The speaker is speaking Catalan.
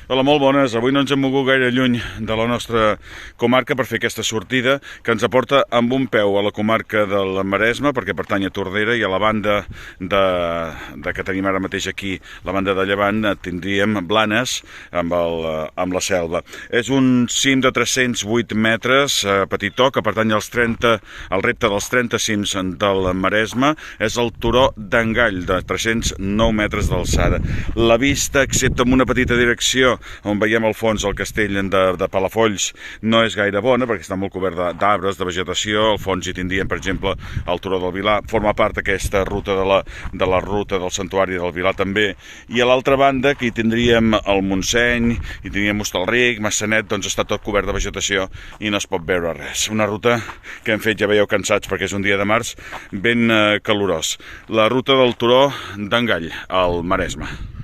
Hola, molt bones. Avui no ens hem mogut gaire lluny de la nostra comarca per fer aquesta sortida que ens aporta amb un peu a la comarca del Maresme, perquè pertany a Tordera, i a la banda que tenim ara mateix aquí, la banda de llevant, tindríem Blanes amb la Selva. És un cim de 308 metres, petitó, que pertany al repte dels 30 cims del Maresme. És el turó d'Engall, de 309 metres d'alçada. La vista, excepte amb una petita direcció on veiem al fons el castell de Palafolls, no és gaire bona perquè està molt cobert d'arbres, de vegetació. Al fons hi tindríem, per exemple, el turó del Vilar, forma part d'aquesta ruta de la ruta del santuari del Vilar també. I a l'altra banda, que hi tindríem el Montseny, hi tindríem Hostalric, Massanet, doncs està tot cobert de vegetació i no es pot veure res. Una ruta que hem fet, ja veieu, cansats perquè és un dia de març ben calorós. La ruta del turó d'Engall, al Maresme.